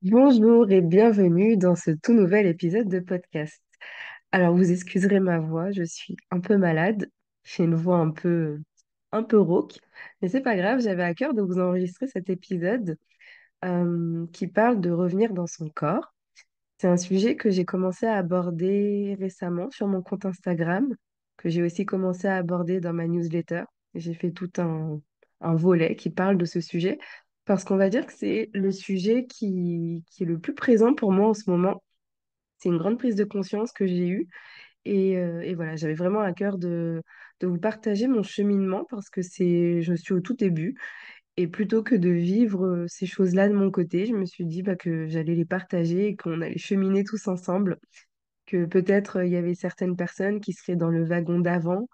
Bonjour et bienvenue dans ce tout nouvel épisode de podcast. Alors, vous excuserez ma voix, je suis un peu malade, j'ai une voix un peu rauque, mais c'est pas grave, j'avais à cœur de vous enregistrer cet épisode qui parle de revenir dans son corps. C'est un sujet que j'ai commencé à aborder récemment sur mon compte Instagram, que j'ai aussi commencé à aborder dans ma newsletter. J'ai fait un volet qui parle de ce sujet, parce qu'on va dire que c'est le sujet qui est le plus présent pour moi en ce moment. C'est une grande prise de conscience que j'ai eue. Et voilà, j'avais vraiment à cœur de vous partager mon cheminement, parce que je suis au tout début. Et plutôt que de vivre ces choses-là de mon côté, je me suis dit que j'allais les partager et qu'on allait cheminer tous ensemble, que peut-être il y avait certaines personnes qui seraient dans le wagon d'avant,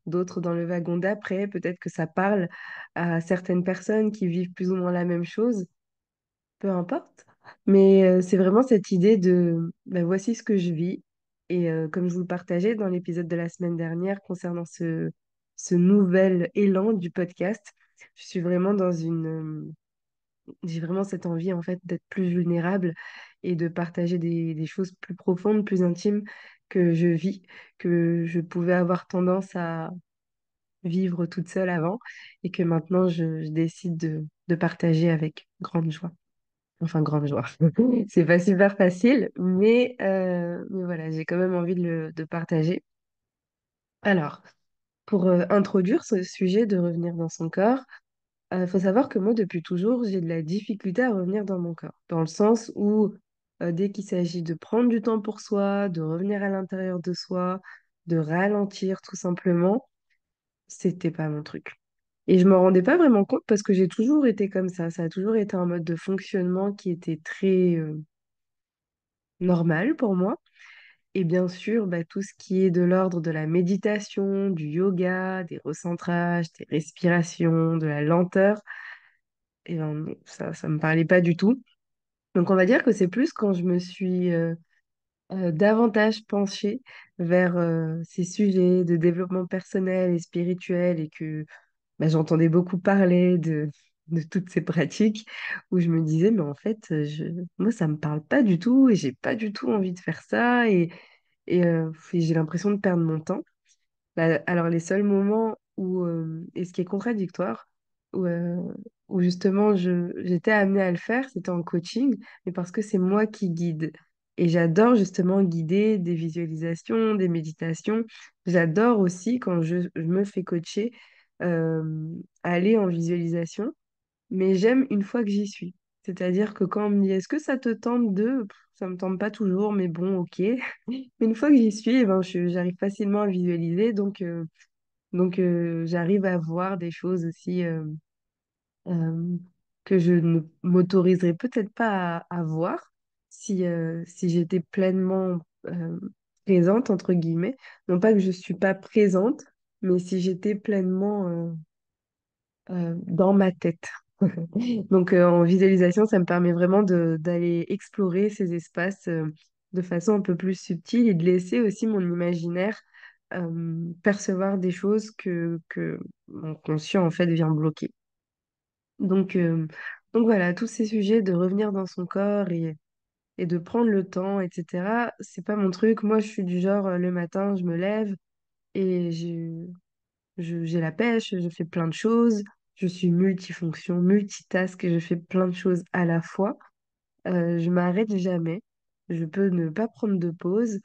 d'autres dans le wagon d'après, peut-être que ça parle à certaines personnes qui vivent plus ou moins la même chose, peu importe. Mais c'est vraiment cette idée de voici ce que je vis. Et comme je vous le partageais dans l'épisode de la semaine dernière concernant ce nouvel élan du podcast, je suis vraiment j'ai vraiment cette envie en fait d'être plus vulnérable et de partager des choses plus profondes, plus intimes que je vis, que je pouvais avoir tendance à vivre toute seule avant et que maintenant je décide de partager avec grande joie. Enfin, grande joie. C'est pas super facile, mais voilà, j'ai quand même envie de partager. Alors, pour introduire ce sujet de revenir dans son corps, il faut savoir que moi, depuis toujours, j'ai de la difficulté à revenir dans mon corps, dans le sens où dès qu'il s'agit de prendre du temps pour soi, de revenir à l'intérieur de soi, de ralentir tout simplement, c'était pas mon truc. Et je me rendais pas vraiment compte parce que j'ai toujours été comme ça a toujours été un mode de fonctionnement qui était très normal pour moi. Et bien sûr, tout ce qui est de l'ordre de la méditation, du yoga, des recentrages, des respirations, de la lenteur, et ben, non, ça me parlait pas du tout. Donc on va dire que c'est plus quand je me suis davantage penchée vers ces sujets de développement personnel et spirituel et que j'entendais beaucoup parler de toutes ces pratiques où je me disais, mais en fait, moi, ça me parle pas du tout et j'ai pas du tout envie de faire ça et j'ai l'impression de perdre mon temps. Alors, les seuls moments et ce qui est contradictoire, où, euh, où justement j'étais amenée à le faire, c'était en coaching, mais parce que c'est moi qui guide. Et j'adore justement guider des visualisations, des méditations. J'adore aussi quand je me fais coacher, euh, aller en visualisation, mais j'aime une fois que j'y suis. C'est-à-dire que quand on me dit, est-ce que ça te tente de... Ça me tente pas toujours, mais bon, ok. Mais une fois que j'y suis, eh ben, j'arrive facilement à visualiser, donc j'arrive à voir des choses aussi euh, que je ne m'autoriserais peut-être pas à voir si j'étais pleinement présente, entre guillemets. Non pas que je suis pas présente, mais si j'étais pleinement dans ma tête. Donc en visualisation, ça me permet vraiment d'aller explorer ces espaces de façon un peu plus subtile et de laisser aussi mon imaginaire percevoir des choses que mon conscient en fait vient bloquer. Donc, euh, donc voilà, tous ces sujets de revenir dans son corps et de prendre le temps, etc., c'est pas mon truc. Moi, je suis du genre, le matin, je me lève et j'ai la pêche, je fais plein de choses, je suis multifonction, multitask, et je fais plein de choses à la fois. Je m'arrête jamais, je peux ne pas prendre de pause.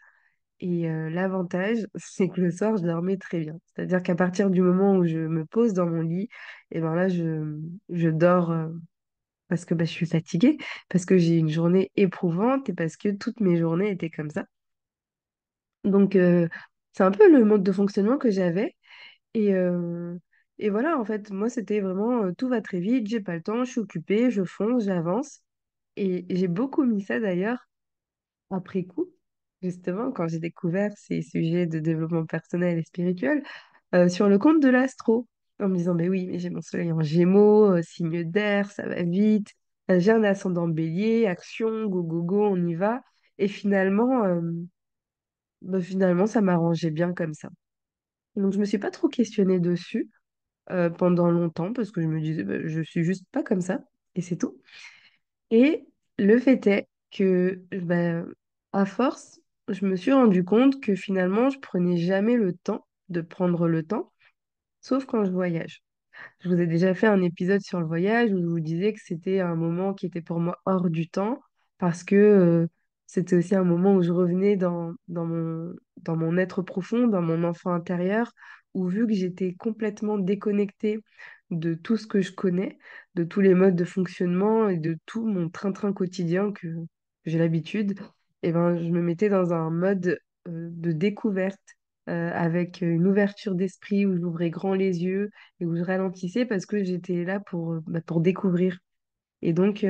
Et l'avantage, c'est que le soir, je dormais très bien. C'est-à-dire qu'à partir du moment où je me pose dans mon lit, et ben là, je dors parce que je suis fatiguée, parce que j'ai une journée éprouvante et parce que toutes mes journées étaient comme ça. Donc, c'est un peu le mode de fonctionnement que j'avais. Et, euh, et voilà, en fait, moi, c'était vraiment tout va très vite, j'ai pas le temps, je suis occupée, je fonce, j'avance. Et j'ai beaucoup mis ça d'ailleurs après coup, justement, quand j'ai découvert ces sujets de développement personnel et spirituel, sur le compte de l'astro, en me disant, mais oui, mais j'ai mon soleil en Gémeaux, signe d'air, ça va vite, j'ai un ascendant Bélier, action, go, go, go, on y va. Et finalement, ça m'arrangeait bien comme ça. Donc, je me suis pas trop questionnée dessus pendant longtemps parce que je me disais, je suis juste pas comme ça et c'est tout. Et Le fait est que, ben, à force, je me suis rendu compte que finalement, je prenais jamais le temps de prendre le temps, sauf quand je voyage. Je vous ai déjà fait un épisode sur le voyage où je vous disais que c'était un moment qui était pour moi hors du temps parce que c'était aussi un moment où je revenais dans mon être profond, dans mon enfant intérieur, où vu que j'étais complètement déconnectée de tout ce que je connais, de tous les modes de fonctionnement et de tout mon train-train quotidien que j'ai l'habitude, et ben, je me mettais dans un mode de découverte avec une ouverture d'esprit où j'ouvrais grand les yeux et où je ralentissais parce que j'étais là pour découvrir. Et donc,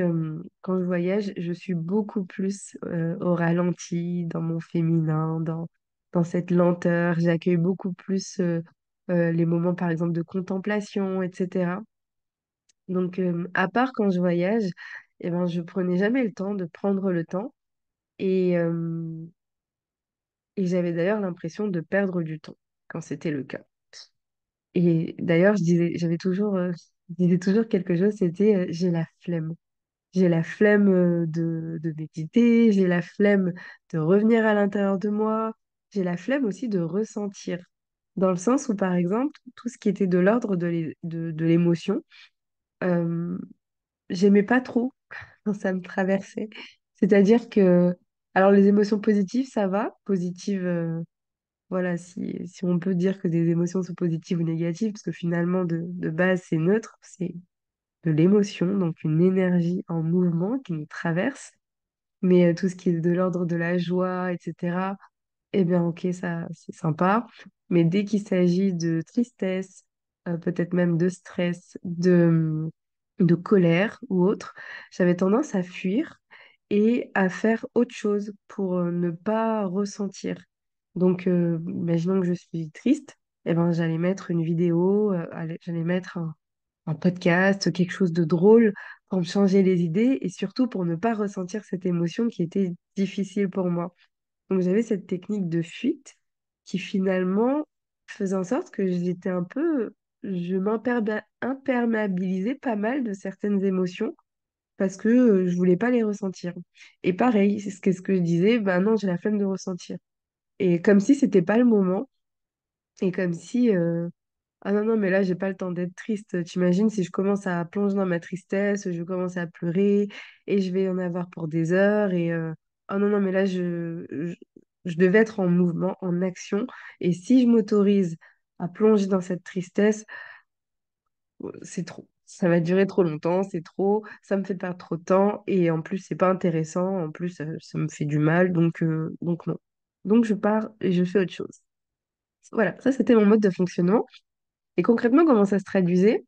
quand je voyage, je suis beaucoup plus au ralenti, dans mon féminin, dans cette lenteur. J'accueille beaucoup plus les moments, par exemple, de contemplation, etc. Donc, à part quand je voyage, eh ben, je prenais jamais le temps de prendre le temps. Et, euh, et j'avais d'ailleurs l'impression de perdre du temps quand c'était le cas. Et d'ailleurs, je disais toujours quelque chose, c'était j'ai la flemme. J'ai la flemme de méditer, j'ai la flemme de revenir à l'intérieur de moi, j'ai la flemme aussi de ressentir. Dans le sens où, par exemple, tout ce qui était de l'ordre de l'émotion, euh, j'aimais pas trop quand ça me traversait. C'est-à-dire que, alors les émotions positives, ça va, positives. Voilà, si on peut dire que des émotions sont positives ou négatives, parce que finalement, de base, c'est neutre, c'est de l'émotion, donc une énergie en mouvement qui nous traverse. Mais tout ce qui est de l'ordre de la joie, etc., eh bien, ok, ça, c'est sympa. Mais dès qu'il s'agit de tristesse, peut-être même de stress, de colère ou autre, j'avais tendance à fuir et à faire autre chose pour ne pas ressentir. Donc, imaginons que je suis triste, eh ben, j'allais mettre une vidéo, j'allais mettre un podcast, quelque chose de drôle pour me changer les idées et surtout pour ne pas ressentir cette émotion qui était difficile pour moi. Donc j'avais cette technique de fuite qui finalement faisait en sorte que j'étais un peu, je m'imperméabilisais pas mal de certaines émotions parce que je voulais pas les ressentir. Et pareil, c'est ce que je disais, ben non, j'ai la flemme de ressentir. Et comme si c'était pas le moment et comme si ah non, non, mais là, j'ai pas le temps d'être triste. T'imagines si je commence à plonger dans ma tristesse, je commence à pleurer et je vais en avoir pour des heures. Et ah non, non, mais là, je devais être en mouvement, en action. Et si je m'autorise à plonger dans cette tristesse, c'est trop. Ça va durer trop longtemps, c'est trop, ça me fait perdre trop de temps et en plus, c'est pas intéressant. En plus, ça me fait du mal, donc non. Donc, je pars et je fais autre chose. Voilà, ça, c'était mon mode de fonctionnement. Et concrètement, comment ça se traduisait?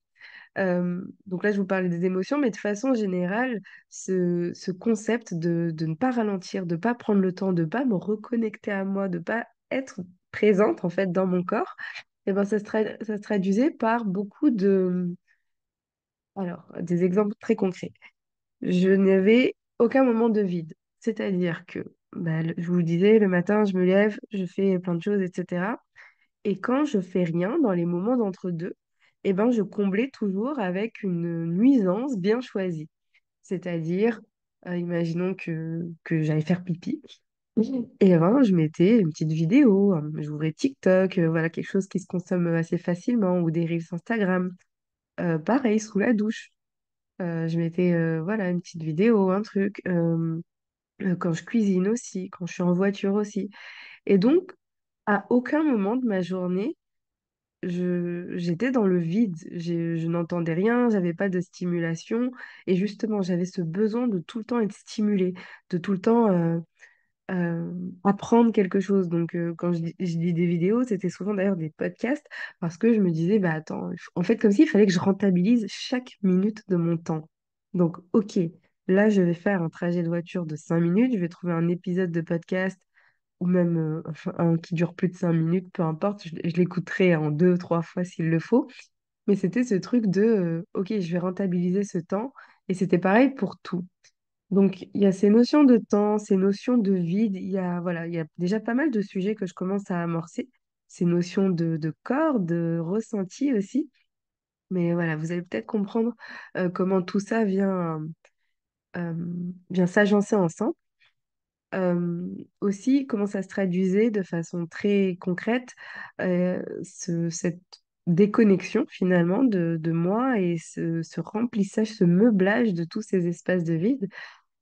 Donc là, je vous parlais des émotions, mais de façon générale, ce concept de ne pas ralentir, de ne pas prendre le temps, de ne pas me reconnecter à moi, de ne pas être présente en fait dans mon corps, et ben, ça se traduisait par beaucoup de... Alors, des exemples très concrets. Je n'avais aucun moment de vide. C'est-à-dire que, bah, je vous le disais, le matin, je me lève, je fais plein de choses, etc. Et quand je fais rien dans les moments d'entre-deux, eh ben, je comblais toujours avec une nuisance bien choisie. C'est-à-dire, imaginons que j'allais faire pipi. Et ben, je mettais une petite vidéo, j'ouvrais TikTok, voilà, quelque chose qui se consomme assez facilement, ou des reels Instagram. Pareil, sous la douche. Je mettais voilà, une petite vidéo, un truc. Quand je cuisine aussi, quand je suis en voiture aussi. Et donc, à aucun moment de ma journée, j'étais dans le vide, je n'entendais rien, j'avais pas de stimulation et justement j'avais ce besoin de tout le temps être stimulée, de tout le temps apprendre quelque chose. Donc quand je dis des vidéos, c'était souvent d'ailleurs des podcasts parce que je me disais, bah attends, en fait comme s'il fallait que je rentabilise chaque minute de mon temps. Donc ok, là je vais faire un trajet de voiture de 5 minutes, je vais trouver un épisode de podcast ou même enfin, un qui dure plus de 5 minutes, peu importe, je l'écouterai en deux, trois fois s'il le faut. Mais c'était ce truc de, ok, je vais rentabiliser ce temps. Et c'était pareil pour tout. Donc, il y a ces notions de temps, ces notions de vide. Il y a, voilà, il y a déjà pas mal de sujets que je commence à amorcer. Ces notions de corps, de ressenti aussi. Mais voilà, vous allez peut-être comprendre comment tout ça vient. euh, bien s'agencer ensemble. Aussi, comment ça se traduisait de façon très concrète, cette déconnexion finalement de moi et ce remplissage, ce meublage de tous ces espaces de vide.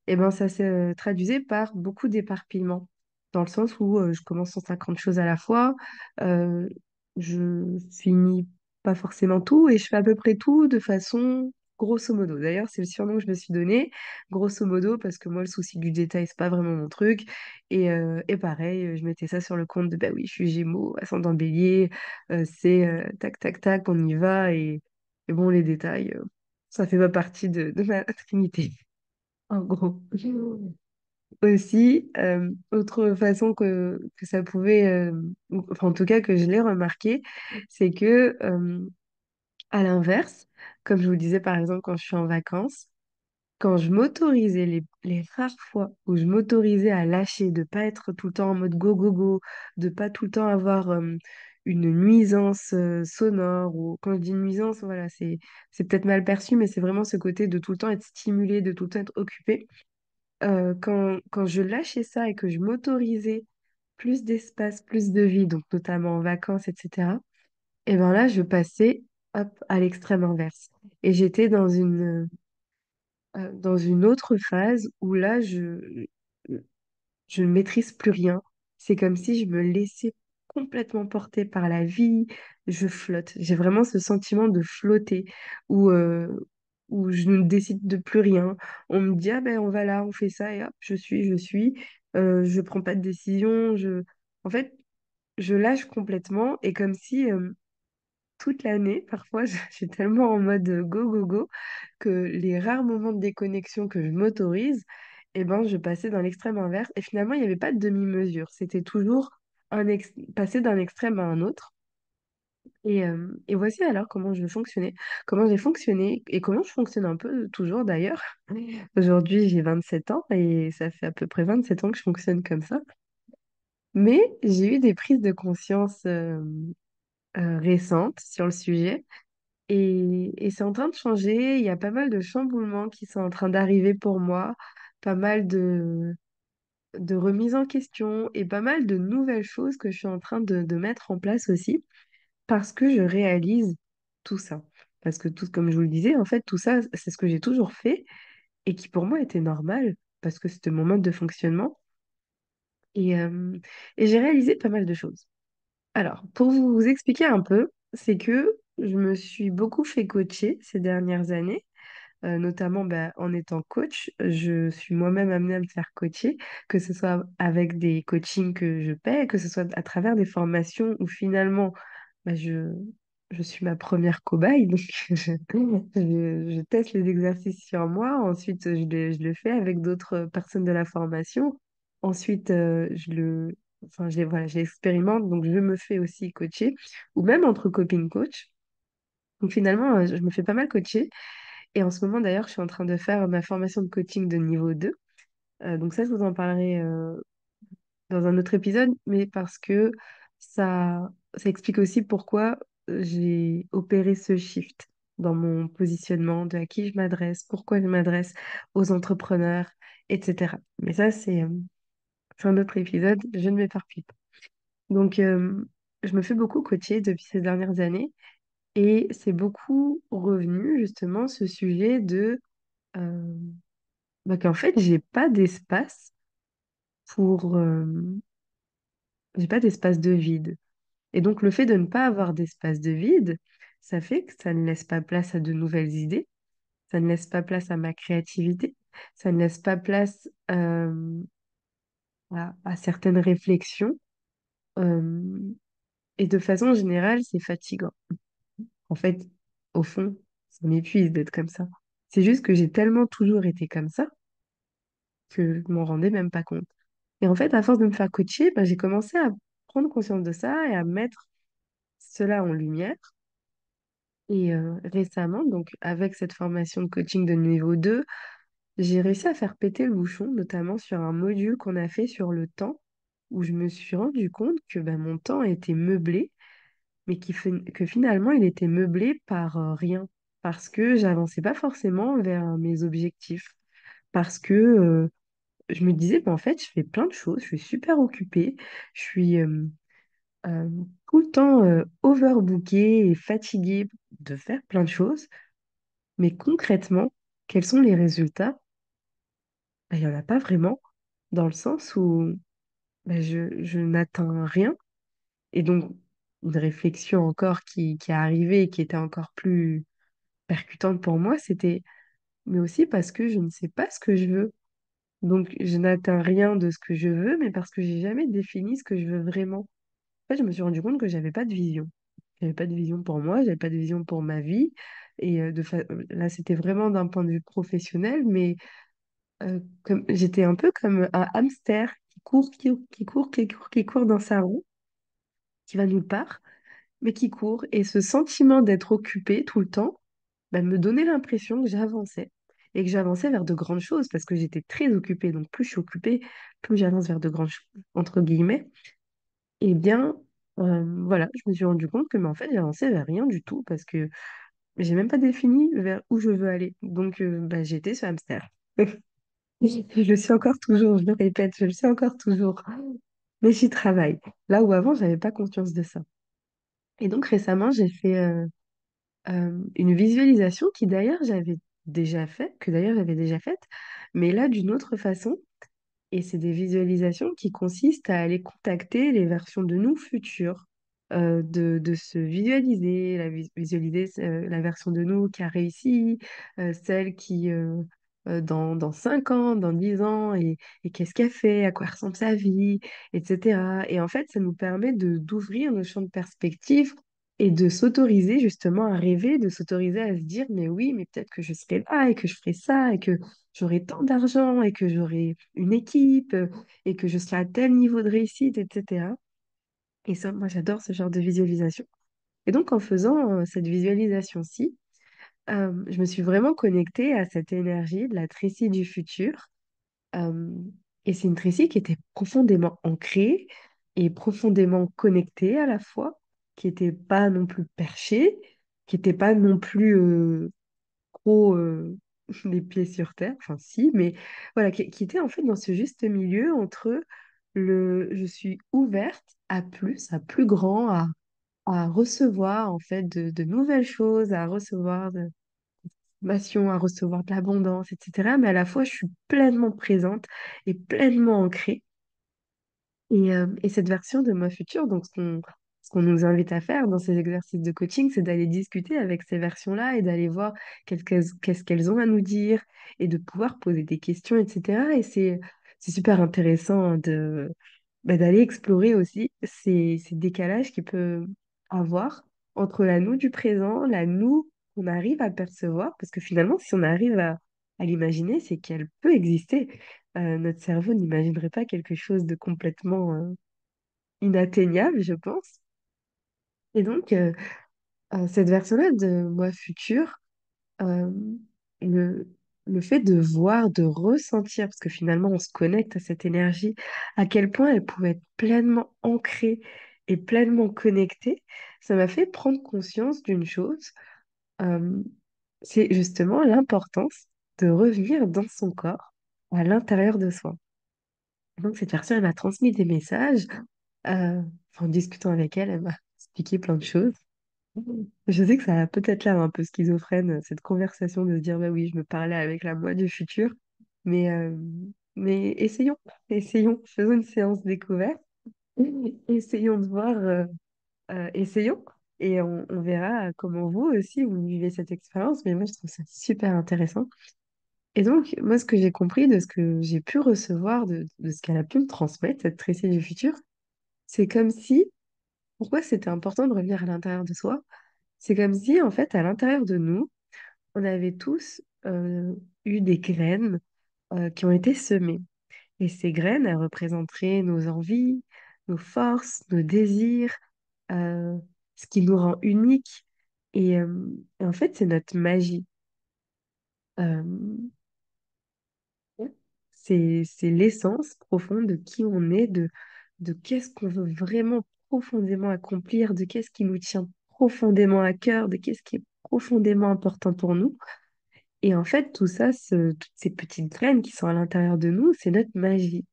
Et ben, ça se traduisait par beaucoup d'éparpillement, dans le sens où je commence 150 choses à la fois, euh, je finis pas forcément tout et je fais à peu près tout de façon grosso modo. D'ailleurs, c'est le surnom que je me suis donné, grosso modo, parce que moi, le souci du détail, c'est pas vraiment mon truc. Et pareil, je mettais ça sur le compte de, bah oui, je suis Gémeaux, ascendant Bélier, c'est tac, tac, tac, on y va. Et bon, les détails, ça fait pas partie de ma trinité. En gros. Aussi, autre façon que ça pouvait, enfin en tout cas que je l'ai remarqué, c'est que à l'inverse, comme je vous le disais par exemple quand je suis en vacances, quand je m'autorisais les rares fois où je m'autorisais à lâcher, de pas être tout le temps en mode go go go, de pas tout le temps avoir une nuisance sonore, ou quand je dis nuisance, voilà, c'est peut-être mal perçu, mais c'est vraiment ce côté de tout le temps être stimulé, de tout le temps être occupé. Quand je lâchais ça et que je m'autorisais plus d'espace, plus de vie, donc notamment en vacances, etc., et ben là, je passais hop, à l'extrême inverse. Et j'étais dans une autre phase où là, je ne maîtrise plus rien. C'est comme si je me laissais complètement porter par la vie. Je flotte. J'ai vraiment ce sentiment de flotter où je ne décide de plus rien. On me dit, ah ben on va là, on fait ça, et hop, je suis. Je prends pas de décision. En fait, je lâche complètement et comme si toute l'année, parfois, je suis tellement en mode go, go, go que les rares moments de déconnexion que je m'autorise, eh ben, je passais dans l'extrême inverse. Et finalement, il n'y avait pas de demi-mesure. C'était toujours passer d'un extrême à un autre. Et voici alors comment je fonctionnais, comment j'ai fonctionné et comment je fonctionne un peu toujours d'ailleurs. Aujourd'hui, j'ai 27 ans et ça fait à peu près 27 ans que je fonctionne comme ça. Mais j'ai eu des prises de conscience récentes sur le sujet. Et c'est en train de changer. Il y a pas mal de chamboulements qui sont en train d'arriver pour moi, pas mal de remises en question et pas mal de nouvelles choses que je suis en train de mettre en place aussi parce que je réalise tout ça. Parce que tout, comme je vous le disais, en fait, tout ça, c'est ce que j'ai toujours fait et qui pour moi était normal parce que c'était mon mode de fonctionnement. Et, euh, et j'ai réalisé pas mal de choses. Alors, pour vous expliquer un peu, c'est que je me suis beaucoup fait coacher ces dernières années, notamment bah, en étant coach. Je suis moi-même amenée à me faire coacher, que ce soit avec des coachings que je paie, que ce soit à travers des formations où finalement bah, je suis ma première cobaye. Donc, je teste les exercices sur moi. Ensuite, je le fais avec d'autres personnes de la formation. Ensuite, enfin, voilà, je l'expérimente. Donc, je me fais aussi coacher, ou même entre copines coach. Donc, finalement, je me fais pas mal coacher. Et en ce moment, d'ailleurs, je suis en train de faire ma formation de coaching de niveau 2. Donc, ça, je vous en parlerai dans un autre épisode, mais parce que ça explique aussi pourquoi j'ai opéré ce shift dans mon positionnement, de à qui je m'adresse, pourquoi je m'adresse aux entrepreneurs, etc. Mais ça, c'est un autre épisode, je ne m'éparpille pas. Donc, je me fais beaucoup coacher depuis ces dernières années et c'est beaucoup revenu justement ce sujet euh, bah, qu'en fait, pour, euh, j'ai pas d'espace de vide. Et donc, le fait de ne pas avoir d'espace de vide, ça fait que ça ne laisse pas place à de nouvelles idées, ça ne laisse pas place à ma créativité, ça ne laisse pas place à certaines réflexions. euh, et de façon générale, c'est fatigant. En fait, au fond, ça m'épuise d'être comme ça. C'est juste que j'ai tellement toujours été comme ça que je m'en rendais même pas compte. Et en fait, à force de me faire coacher, ben, j'ai commencé à prendre conscience de ça et à mettre cela en lumière. Et récemment, donc avec cette formation de coaching de niveau 2, j'ai réussi à faire péter le bouchon, notamment sur un module qu'on a fait sur le temps, où je me suis rendu compte que ben, mon temps était meublé, mais que finalement il était meublé par rien, parce que j'avançais pas forcément vers mes objectifs. parce que je me disais, bah, en fait, je fais plein de choses, je suis super occupée, je suis euh, tout le temps overbookée et fatiguée de faire plein de choses, mais concrètement, quels sont les résultats? Bah, il n'y en a pas vraiment, dans le sens où bah, je n'atteins rien. Et donc, une réflexion encore qui est arrivée et qui était encore plus percutante pour moi, c'était, mais aussi parce que je ne sais pas ce que je veux. Donc, je n'atteins rien de ce que je veux, mais parce que j'ai jamais défini ce que je veux vraiment. En fait, je me suis rendu compte que j'avais pas de vision. J'avais pas de vision pour moi, j'avais pas de vision pour ma vie. Et là, c'était vraiment d'un point de vue professionnel, mais comme j'étais un peu comme un hamster qui court dans sa roue, qui va nulle part, mais qui court. Et ce sentiment d'être occupé tout le temps, bah, me donnait l'impression que j'avançais. Et que j'avançais vers de grandes choses, parce que j'étais très occupée. Donc plus je suis occupée, plus j'avance vers de grandes choses, entre guillemets. Eh bien, voilà, je me suis rendu compte que mais en fait, j'avançais vers rien du tout, parce que j'ai même pas défini vers où je veux aller. Donc, bah, j'étais ce hamster. Je le suis encore toujours, je le répète, je le suis encore toujours. Mais j'y travaille. Là où avant, j'avais pas conscience de ça. Et donc récemment, j'ai fait une visualisation qui d'ailleurs j'avais déjà fait, que d'ailleurs j'avais déjà faite, mais là d'une autre façon. Et c'est des visualisations qui consistent à aller contacter les versions de nous futures, de se visualiser, visualiser la version de nous qui a réussi, celle qui, dans 5 ans, dans 10 ans, et qu'est-ce qu'elle fait, à quoi ressemble sa vie, etc. Et en fait, ça nous permet d'ouvrir nos champs de perspective et de s'autoriser justement à rêver, de s'autoriser à se dire, mais oui, mais peut-être que je serai là et que je ferai ça et que j'aurai tant d'argent et que j'aurai une équipe et que je serai à tel niveau de réussite, etc. Et ça, moi, j'adore ce genre de visualisation. Et donc, en faisant cette visualisation-ci, je me suis vraiment connectée à cette énergie de la Tracy du futur. Euh, et c'est une Tracy qui était profondément ancrée et profondément connectée à la fois, qui n'était pas non plus perchée, qui n'était pas non plus trop les pieds sur terre, enfin si, mais voilà, qui était en fait dans ce juste milieu entre je suis ouverte à plus, à plus grand, à recevoir en fait de nouvelles choses, à recevoir de l'information, à recevoir de l'abondance, etc. Mais à la fois, je suis pleinement présente et pleinement ancrée. Et cette version de moi future, donc ce qu'on nous invite à faire dans ces exercices de coaching, c'est d'aller discuter avec ces versions-là et d'aller voir qu'est-ce qu'elles ont à nous dire et de pouvoir poser des questions, etc. Et c'est super intéressant d'aller explorer aussi ces décalages qu'il peut avoir entre la nous du présent, la nous qu'on arrive à percevoir, parce que finalement, si on arrive à l'imaginer, c'est qu'elle peut exister. Notre cerveau n'imaginerait pas quelque chose de complètement inatteignable, je pense. Et donc, cette version-là de moi futur, euh, le, le fait de voir, de ressentir, parce que finalement, on se connecte à cette énergie, à quel point elle pouvait être pleinement ancrée et pleinement connectée, ça m'a fait prendre conscience d'une chose, euh, c'est justement l'importance de revenir dans son corps, à l'intérieur de soi. Donc, cette personne, elle m'a transmis des messages. En discutant avec elle, elle m'a expliqué plein de choses. Je sais que ça a peut-être l'air un peu schizophrène, cette conversation de se dire, bah oui, je me parlais avec la moi du futur. Mais, euh, mais essayons, faisons une séance découverte. Essayons de voir, essayons. Et on verra comment vous aussi, vous vivez cette expérience. Mais moi, je trouve ça super intéressant. Et donc, moi, ce que j'ai compris de ce que j'ai pu recevoir, de ce qu'elle a pu me transmettre, cette Tracy du futur, c'est comme si, pourquoi c'était important de revenir à l'intérieur de soi? C'est comme si, en fait, à l'intérieur de nous, on avait tous eu des graines qui ont été semées. Et ces graines, elles représenteraient nos envies, nos forces, nos désirs, euh, ce qui nous rend uniques. Et en fait, c'est notre magie. Euh, c'est l'essence profonde de qui on est, de qu'est-ce qu'on veut vraiment profondément accomplir, de qu'est-ce qui nous tient profondément à cœur, de qu'est-ce qui est profondément important pour nous. Et en fait, tout ça, toutes ces petites graines qui sont à l'intérieur de nous, c'est notre magie.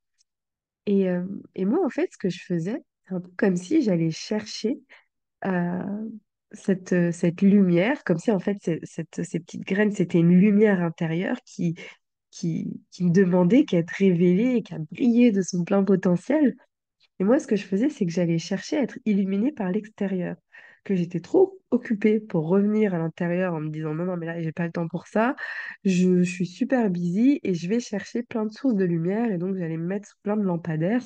Et, euh, et moi, en fait, ce que je faisais, c'est un peu comme si j'allais chercher euh, cette lumière, comme si en fait, ces petites graines, c'était une lumière intérieure qui me demandait qu'à être révélée et qu'à briller de son plein potentiel. Et moi, ce que je faisais, c'est que j'allais chercher à être illuminée par l'extérieur, que j'étais trop occupée pour revenir à l'intérieur en me disant non, non, mais là, j'ai pas le temps pour ça, je suis super busy et je vais chercher plein de sources de lumière et donc j'allais me mettre sous plein de lampadaires,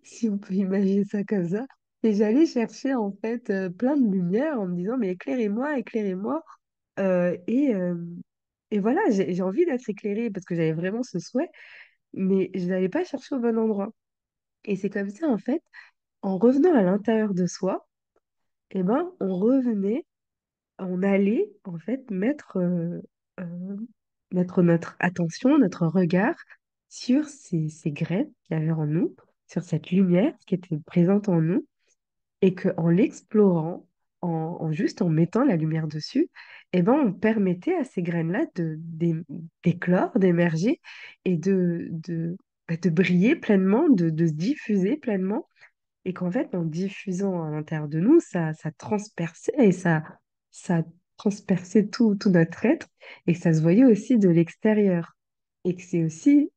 si on peut imaginer ça comme ça. Et j'allais chercher en fait plein de lumière en me disant mais éclairez-moi, éclairez-moi. Euh, et, euh, et voilà, j'ai envie d'être éclairée parce que j'avais vraiment ce souhait, mais je n'allais pas chercher au bon endroit. Et c'est comme ça en fait en revenant à l'intérieur de soi, eh ben, on allait en fait euh, mettre notre attention, notre regard sur ces graines qu'il y avait en nous, sur cette lumière qui était présente en nous, et qu'en l'explorant, juste en mettant la lumière dessus, eh ben, on permettait à ces graines-là d'éclore, d'émerger et de briller pleinement, de se diffuser pleinement et qu'en fait, en diffusant à l'intérieur de nous, ça transperçait et ça transperçait tout notre être et que ça se voyait aussi de l'extérieur. Et que c'est aussi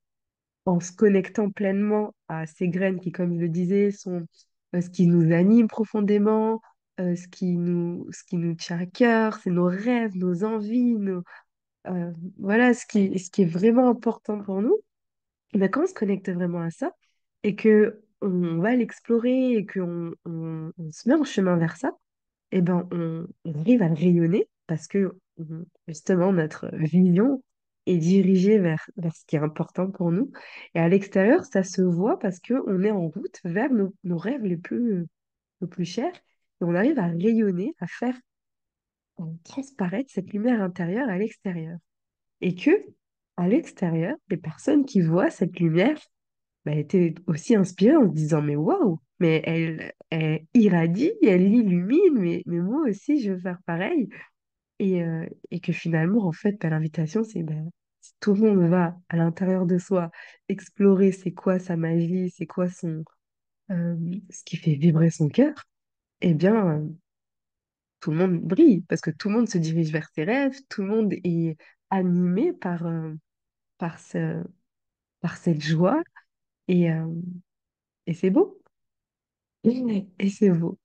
en se connectant pleinement à ces graines qui, comme je le disais, sont ce qui nous anime profondément, ce qui nous tient à cœur, c'est nos rêves, nos envies, voilà ce qui est vraiment important pour nous. Et ben, quand on se connecte vraiment à ça et que on va l'explorer et qu'on on se met en chemin vers ça, et ben on arrive à le rayonner parce que justement notre vision est dirigée vers ce qui est important pour nous. Et à l'extérieur, ça se voit parce qu'on est en route vers nos rêves les plus chers et on arrive à rayonner, à faire transparaître cette lumière intérieure à l'extérieur. Et que à l'extérieur, les personnes qui voient cette lumière bah, elle était aussi inspirée en se disant, mais waouh, mais elle irradie, elle illumine, mais moi aussi, je veux faire pareil. Et que finalement, en fait, bah, l'invitation, c'est bah, si tout le monde va à l'intérieur de soi explorer c'est quoi sa magie, c'est quoi euh, ce qui fait vibrer son cœur, eh bien, tout le monde brille parce que tout le monde se dirige vers ses rêves, tout le monde est animé par, ce, par cette joie et, et c'est beau. Et c'est beau.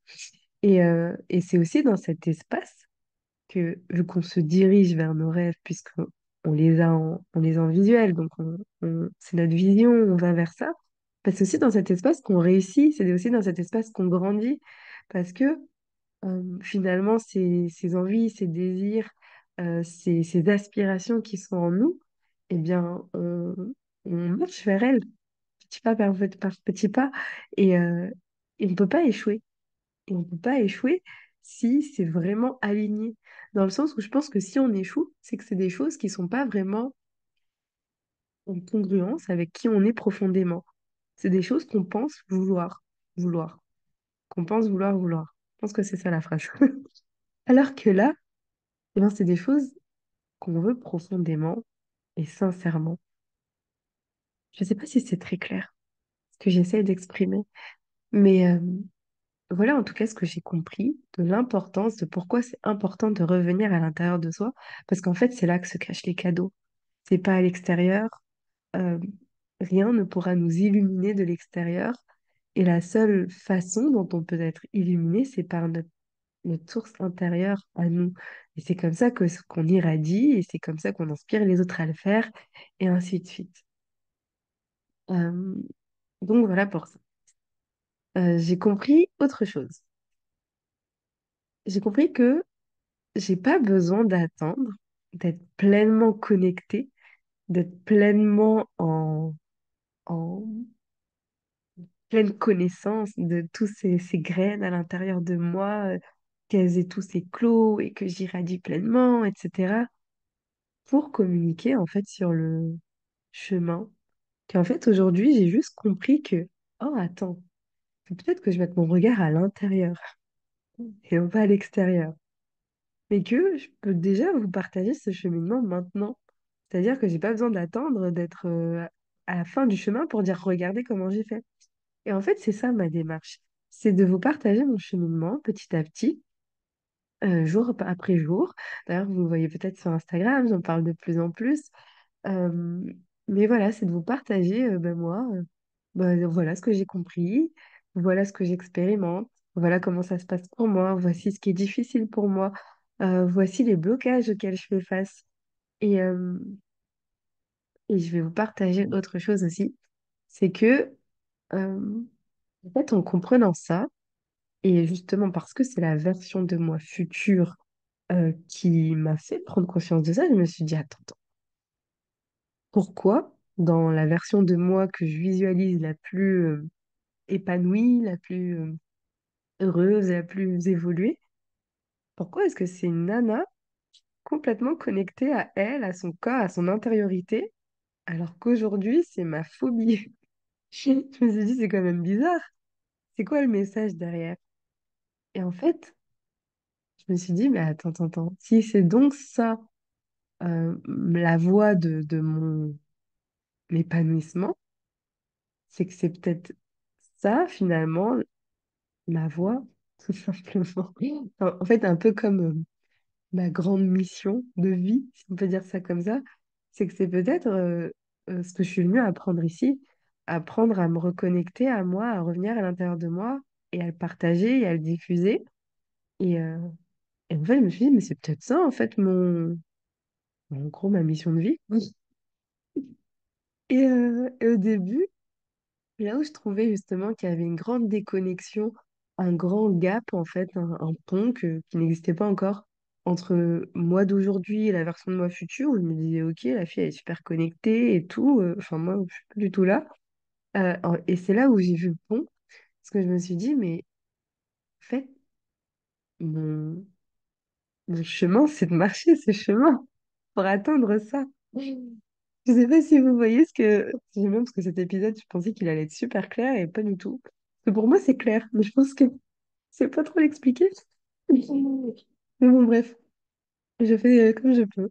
Et c'est aussi dans cet espace que, vu qu'on se dirige vers nos rêves, on les a en visuel, donc c'est notre vision, on va vers ça. Bah, c'est aussi dans cet espace qu'on réussit, c'est aussi dans cet espace qu'on grandit, parce que finalement, ces envies, ces désirs, ces aspirations qui sont en nous, eh bien, on marche vers elles, petit pas par petit pas, et on ne peut pas échouer. Et on ne peut pas échouer si c'est vraiment aligné. Dans le sens où je pense que si on échoue, c'est que c'est des choses qui sont pas vraiment en congruence avec qui on est profondément. C'est des choses qu'on pense vouloir, qu'on pense vouloir. Je pense que c'est ça la phrase. Alors que là, eh ben, c'est des choses qu'on veut profondément et sincèrement. Je ne sais pas si c'est très clair ce que j'essaie d'exprimer, mais voilà en tout cas ce que j'ai compris de l'importance, de pourquoi c'est important de revenir à l'intérieur de soi, parce qu'en fait, c'est là que se cachent les cadeaux. C'est pas à l'extérieur, euh, rien ne pourra nous illuminer de l'extérieur, et la seule façon dont on peut être illuminé, c'est par notre source intérieure à nous. Et c'est comme ça qu'on irradie, et c'est comme ça qu'on inspire les autres à le faire, et ainsi de suite. Euh, donc voilà pour ça. J'ai compris autre chose. J'ai compris que j'ai pas besoin d'attendre, d'être pleinement connectée, d'être pleinement en pleine connaissance de tous ces graines à l'intérieur de moi, qu'elles aient tous éclos et que j'irradie pleinement, etc. pour communiquer en fait sur le chemin. Qu'en fait aujourd'hui, j'ai juste compris que, oh attends, peut-être que je vais mettre mon regard à l'intérieur et non pas à l'extérieur. mais que je peux déjà vous partager ce cheminement maintenant. C'est-à-dire que j'ai pas besoin d'attendre d'être à la fin du chemin pour dire regardez comment j'ai fait. Et en fait, c'est ça ma démarche. C'est de vous partager mon cheminement petit à petit, jour après jour. D'ailleurs, vous le voyez peut-être sur Instagram, j'en parle de plus en plus. Euh, mais voilà, c'est de vous partager, ben moi, voilà ce que j'ai compris, voilà ce que j'expérimente, voilà comment ça se passe pour moi, voici ce qui est difficile pour moi, voici les blocages auxquels je fais face. Et, euh, et je vais vous partager autre chose aussi, c'est que, euh, en fait, en comprenant ça, et justement parce que c'est la version de moi future qui m'a fait prendre conscience de ça, je me suis dit, attends, attends, pourquoi dans la version de moi que je visualise la plus épanouie, la plus heureuse, la plus évoluée, pourquoi est-ce que c'est une nana complètement connectée à elle, à son corps, à son intériorité, alors qu'aujourd'hui, c'est ma phobie? Je me suis dit, c'est quand même bizarre. C'est quoi le message derrière? Et en fait, je me suis dit, mais attends, attends, attends. Si c'est donc ça, la voie de mon épanouissement, c'est que c'est peut-être ça, finalement, ma voie, tout simplement. En fait, un peu comme ma grande mission de vie, si on peut dire ça comme ça, c'est que c'est peut-être ce que je suis venue apprendre ici, apprendre à me reconnecter à moi, à revenir à l'intérieur de moi et à le partager et à le diffuser. Et, euh, et en fait, je me suis dit, mais c'est peut-être ça, en fait, en gros, ma mission de vie. Et au début, là où je trouvais justement qu'il y avait une grande déconnexion, un grand gap en fait, un pont qui n'existait pas encore entre moi d'aujourd'hui et la version de moi future, où je me disais, ok, la fille elle est super connectée et tout, enfin moi je suis pas du tout là. Et c'est là où j'ai vu le pont, parce que je me suis dit, mais en fait, mon, mon chemin, c'est de marcher ce chemin pour atteindre ça. Je sais pas si vous voyez ce que... J'ai même parce que cet épisode, je pensais qu'il allait être super clair et pas du tout. Parce que pour moi, c'est clair, mais je pense que c'est pas trop l'expliquer. Mais bon, bref, je fais comme je peux.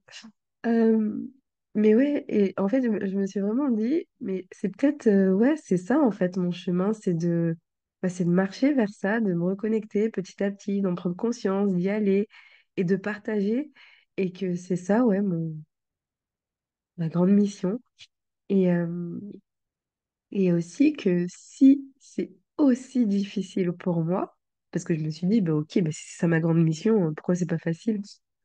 Euh, mais ouais, et en fait, je me suis vraiment dit, mais c'est peut-être, ouais, c'est ça en fait, mon chemin, c'est de marcher vers ça, de me reconnecter petit à petit, d'en prendre conscience, d'y aller et de partager. Et que c'est ça, ouais, ma grande mission. Et, euh, Et aussi que si c'est aussi difficile pour moi, parce que je me suis dit, bah ok, bah si c'est ça ma grande mission, pourquoi c'est pas facile?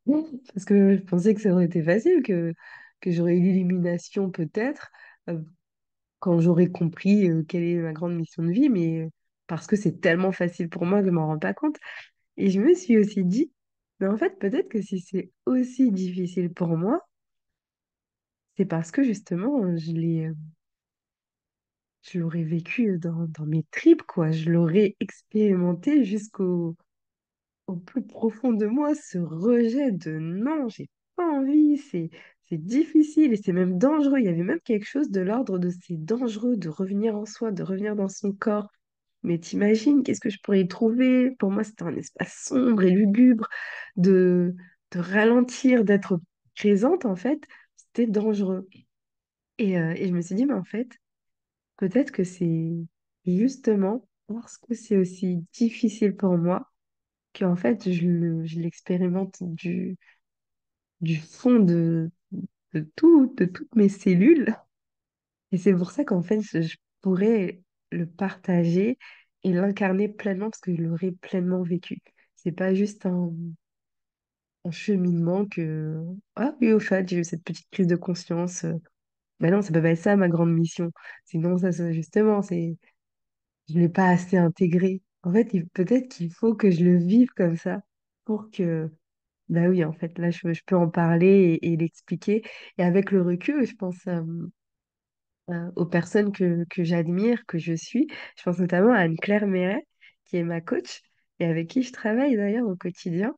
Parce que je pensais que ça aurait été facile, que j'aurais eu l'illumination peut-être, euh, quand j'aurais compris quelle est ma grande mission de vie, mais parce que c'est tellement facile pour moi que je m'en rends pas compte. Et je me suis aussi dit, mais en fait, peut-être que si c'est aussi difficile pour moi, c'est parce que justement, je l'aurais vécu dans mes tripes, quoi. Je l'aurais expérimenté au plus profond de moi, ce rejet de non, j'ai pas envie, c'est difficile et c'est même dangereux. Il y avait même quelque chose de l'ordre de c'est dangereux de revenir en soi, de revenir dans son corps. Mais t'imagines, qu'est-ce que je pourrais y trouver? Pour moi, c'était un espace sombre et lugubre, de, de ralentir, d'être présente, en fait, c'était dangereux. Et je me suis dit, mais en fait, peut-être que c'est justement parce que c'est aussi difficile pour moi qu'en fait je l'expérimente du fond de toutes mes cellules. Et c'est pour ça qu'en fait je pourrais le partager et l'incarner pleinement parce que je l'aurais pleinement vécu. C'est pas juste un cheminement que, ah oui, au fait, j'ai eu cette petite prise de conscience. Ben non, ça peut pas être ça ma grande mission. Sinon, justement, je ne l'ai pas assez intégré. En fait, peut-être qu'il faut que je le vive comme ça pour que, bah oui, en fait, là, je peux en parler et l'expliquer. Et avec le recul, je pense aux personnes que j'admire, que je suis. Je pense notamment à Anne-Claire Méret, qui est ma coach et avec qui je travaille d'ailleurs au quotidien,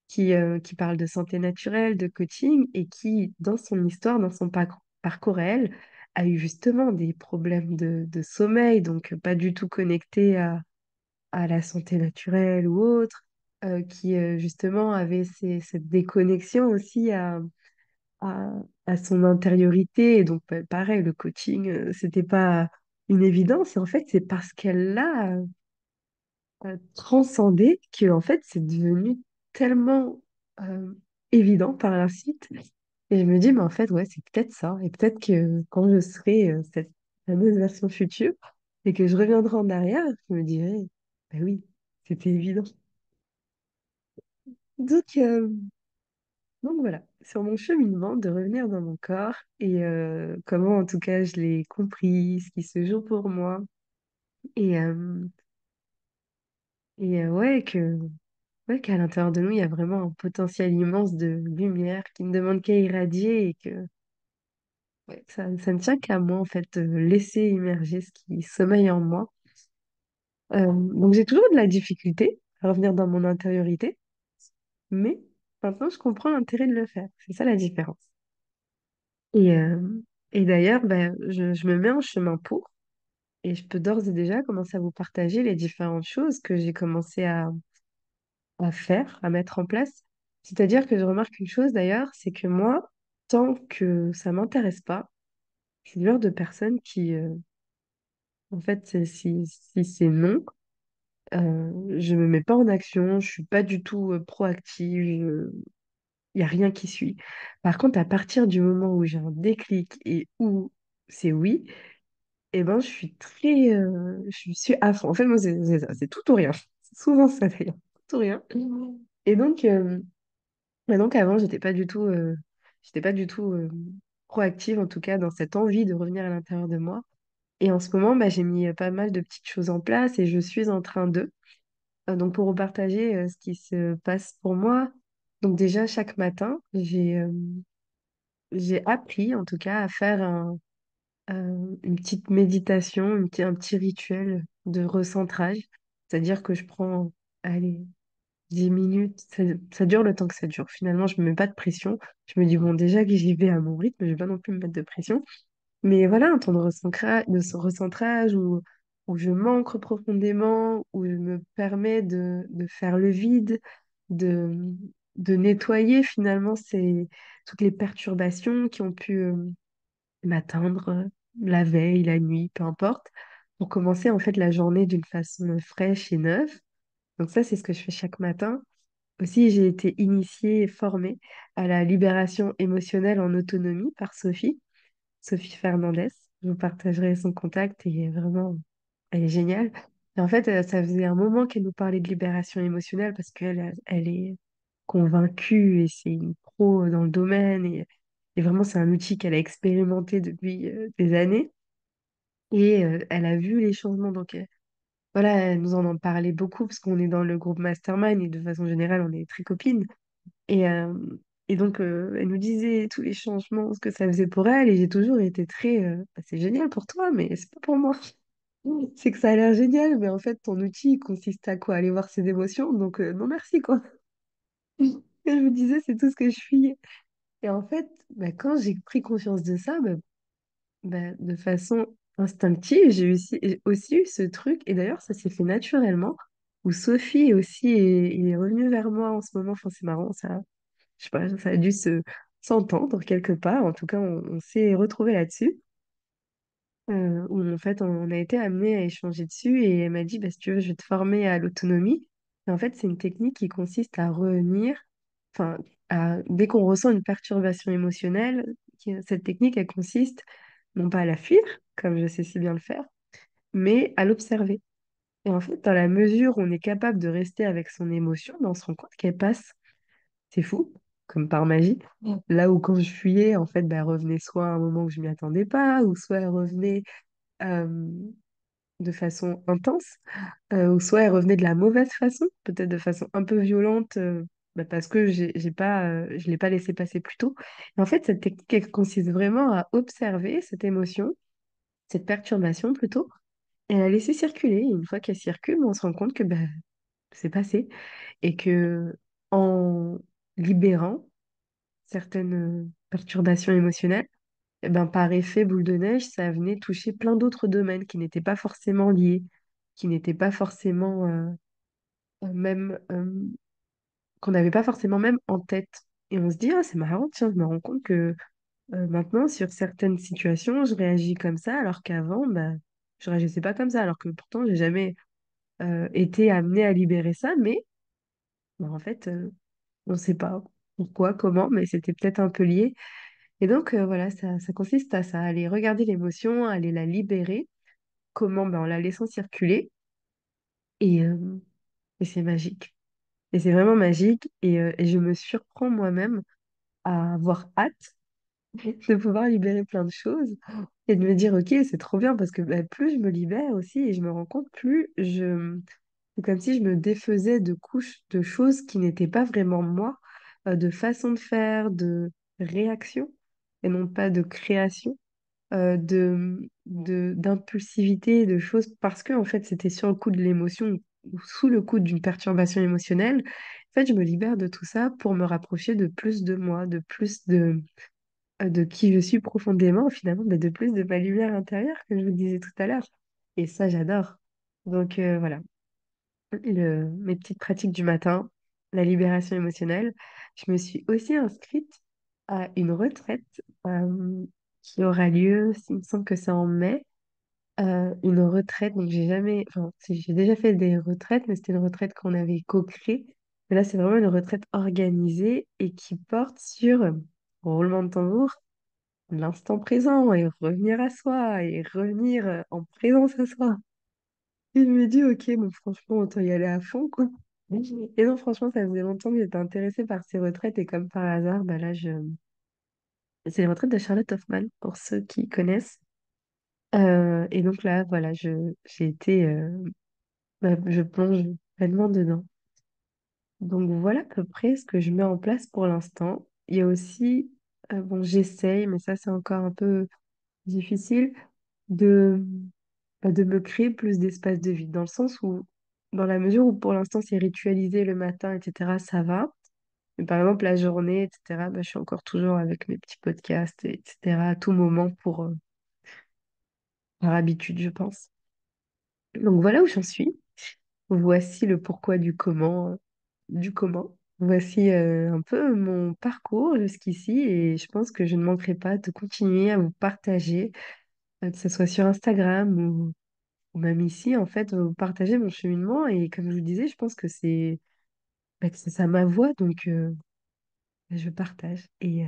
qui parle de santé naturelle, de coaching et qui, dans son histoire, dans son parcours à elle, a eu justement des problèmes de sommeil, donc pas du tout connecté à la santé naturelle ou autre. qui justement avait cette déconnexion aussi à, à son intériorité. Et donc, pareil, le coaching, c'était pas une évidence. Et en fait, c'est parce qu'elle l'a transcendé que en fait, c'est devenu tellement euh, évident par la suite. Et je me dis, mais en fait, ouais, c'est peut-être ça. Et peut-être que quand je serai cette fameuse version future et que je reviendrai en arrière, je me dirai, bah oui, c'était évident. Donc, donc voilà, sur mon cheminement de revenir dans mon corps et comment en tout cas je l'ai compris, ce qui se joue pour moi. Et, ouais, qu'à l'intérieur de nous, il y a vraiment un potentiel immense de lumière qui ne demande qu'à irradier et que ouais, ça ne tient qu'à moi en fait de laisser émerger ce qui sommeille en moi. Donc j'ai toujours de la difficulté à revenir dans mon intériorité, mais maintenant je comprends l'intérêt de le faire. C'est ça la différence. Et, et d'ailleurs, ben, je me mets en chemin pour, et je peux d'ores et déjà commencer à vous partager les différentes choses que j'ai commencé à faire, à mettre en place. C'est-à-dire que je remarque une chose d'ailleurs, c'est que moi, tant que ça m'intéresse pas, je suis le genre de personne qui, en fait, si c'est non, je me mets pas en action, je suis pas du tout proactive, il y a rien qui suit. Par contre, à partir du moment où j'ai un déclic et où c'est oui, eh ben, je suis à fond. En fait, moi, c'est ça, c'est tout ou rien. C'est souvent ça d'ailleurs, tout ou rien. Et donc, avant, j'étais pas du tout proactive, en tout cas, dans cette envie de revenir à l'intérieur de moi. Et en ce moment, bah, j'ai mis pas mal de petites choses en place et je suis en train de. Donc, pour vous partager ce qui se passe pour moi, donc déjà, chaque matin, j'ai appris, en tout cas, à faire une petite méditation, un petit rituel de recentrage. C'est-à-dire que je prends, allez, 10 minutes, ça dure le temps que ça dure. Finalement, je me mets pas de pression. Je me dis, bon, déjà que j'y vais à mon rythme, je vais pas non plus me mettre de pression. Mais voilà, un temps de ce recentrage où je m'ancre profondément, où je me permets de faire le vide, de, de nettoyer finalement toutes les perturbations qui ont pu m'atteindre la veille, la nuit, peu importe, pour commencer en fait la journée d'une façon fraîche et neuve. Donc ça, c'est ce que je fais chaque matin. Aussi, j'ai été initiée et formée à la libération émotionnelle en autonomie par Sophie Fernandez. Je vous partagerai son contact et vraiment, elle est géniale. Et en fait, ça faisait un moment qu'elle nous parlait de libération émotionnelle parce elle est convaincue et c'est une pro dans le domaine et vraiment, c'est un outil qu'elle a expérimenté depuis des années et elle a vu les changements. Donc, voilà, elle nous en parlait beaucoup parce qu'on est dans le groupe Mastermind et de façon générale, on est très copines. Et, euh, et donc, elle nous disait tous les changements, ce que ça faisait pour elle. Et j'ai toujours été très, bah, c'est génial pour toi, mais c'est pas pour moi. C'est que ça a l'air génial, mais en fait, ton outil il consiste à quoi? Aller voir ses émotions. Donc, non, merci, quoi. Et je me disais, c'est tout ce que je suis. Et en fait, bah, quand j'ai pris conscience de ça, bah, de façon instinctive, j'ai aussi eu ce truc. Et d'ailleurs, ça s'est fait naturellement. Où Sophie aussi est revenue vers moi en ce moment. Enfin, c'est marrant, ça. Je sais pas, ça a dû s'entendre quelque part. En tout cas, on s'est retrouvés là-dessus. Où en fait, on a été amené à échanger dessus et elle m'a dit, bah, si tu veux, je vais te former à l'autonomie. Et en fait, c'est une technique qui consiste à revenir, enfin, dès qu'on ressent une perturbation émotionnelle, cette technique, elle consiste non pas à la fuir, comme je sais si bien le faire, mais à l'observer. Et en fait, dans la mesure où on est capable de rester avec son émotion, ben, on se rend compte qu'elle passe. C'est fou, comme par magie. Là où quand je fuyais, en fait, bah, elle revenait soit à un moment où je m'y attendais pas, ou soit elle revenait euh, de façon intense, ou soit elle revenait de la mauvaise façon, peut-être de façon un peu violente, bah, parce que je l'ai pas laissé passer plus tôt. Et en fait, cette technique, elle consiste vraiment à observer cette émotion, cette perturbation plutôt, et à la laisser circuler. Et une fois qu'elle circule, on se rend compte que bah, c'est passé, et que en libérant certaines perturbations émotionnelles, eh ben, par effet boule de neige, ça venait toucher plein d'autres domaines qui n'étaient pas forcément liés, qui n'étaient pas forcément même. qu'on n'avait pas forcément même en tête. Et on se dit, ah, c'est marrant, tiens, je me rends compte que maintenant, sur certaines situations, je réagis comme ça, alors qu'avant, bah, je réagissais pas comme ça, alors que pourtant, j'ai jamais été amenée à libérer ça, mais bah, en fait, on ne sait pas pourquoi, comment, mais c'était peut-être un peu lié. Et donc, voilà, ça consiste à ça, aller regarder l'émotion, aller la libérer. Comment? Ben, en la laissant circuler. Et, euh, et c'est magique. Et c'est vraiment magique. Et je me surprends moi-même à avoir hâte de pouvoir libérer plein de choses et de me dire, OK, c'est trop bien parce que bah, plus je me libère aussi et je me rends compte, plus je... C'est comme si je me défaisais de couches de choses qui n'étaient pas vraiment moi, de façon de faire, de réaction et non pas de création. D'impulsivité, de choses, parce que en fait, c'était sur le coup de l'émotion ou sous le coup d'une perturbation émotionnelle. En fait, je me libère de tout ça pour me rapprocher de plus de moi, de plus de qui je suis profondément, finalement, mais de plus de ma lumière intérieure, que je vous disais tout à l'heure. Et ça, j'adore. Donc voilà, mes petites pratiques du matin, la libération émotionnelle. Je me suis aussi inscrite à une retraite qui aura lieu, il me semble que c'est en mai, une retraite. Donc j'ai jamais, enfin, si, j'ai déjà fait des retraites, mais c'était une retraite qu'on avait co-créée. Mais là, c'est vraiment une retraite organisée et qui porte sur roulement de tambour, l'instant présent et revenir à soi et revenir en présence à soi. Et je me dis, ok, bon, franchement, autant y aller à fond, quoi. Et non, franchement, ça faisait longtemps que j'étais intéressée par ces retraites et comme par hasard, bah là, c'est les retraites de Charlotte Hoffman, pour ceux qui connaissent. Et donc là, voilà, j'ai été, bah, je plonge pleinement dedans. Donc voilà à peu près ce que je mets en place pour l'instant. Il y a aussi, bon, j'essaye, mais ça, c'est encore un peu difficile, de, bah, de me créer plus d'espace de vie, dans le sens où, dans la mesure où pour l'instant c'est ritualisé le matin, etc., ça va. Mais par exemple, la journée, etc., bah, je suis encore toujours avec mes petits podcasts, etc., à tout moment par habitude, je pense. Donc voilà où j'en suis. Voici le pourquoi du comment. Voici un peu mon parcours jusqu'ici et je pense que je ne manquerai pas de continuer à vous partager, que ce soit sur Instagram ou même ici, en fait, vous partager mon cheminement. Et comme je vous disais, je pense que bah, que c'est ça ma voix, donc je partage. Et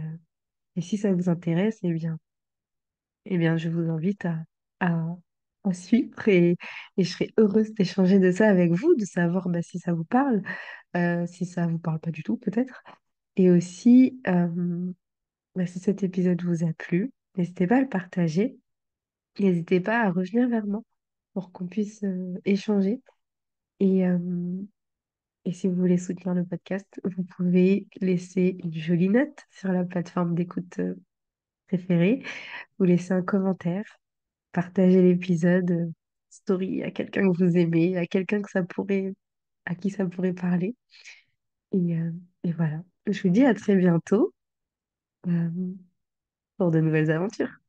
si ça vous intéresse, eh bien, je vous invite à, à suivre et je serai heureuse d'échanger de ça avec vous, de savoir bah, si ça vous parle, si ça vous parle pas du tout, peut-être. Et aussi, bah, si cet épisode vous a plu, n'hésitez pas à le partager. N'hésitez pas à revenir vers moi pour qu'on puisse échanger. Et, euh, Et si vous voulez soutenir le podcast, vous pouvez laisser une jolie note sur la plateforme d'écoute préférée, vous laisser un commentaire, partager l'épisode story à quelqu'un que vous aimez, à quelqu'un à qui ça pourrait parler. Et voilà. Je vous dis à très bientôt euh, pour de nouvelles aventures.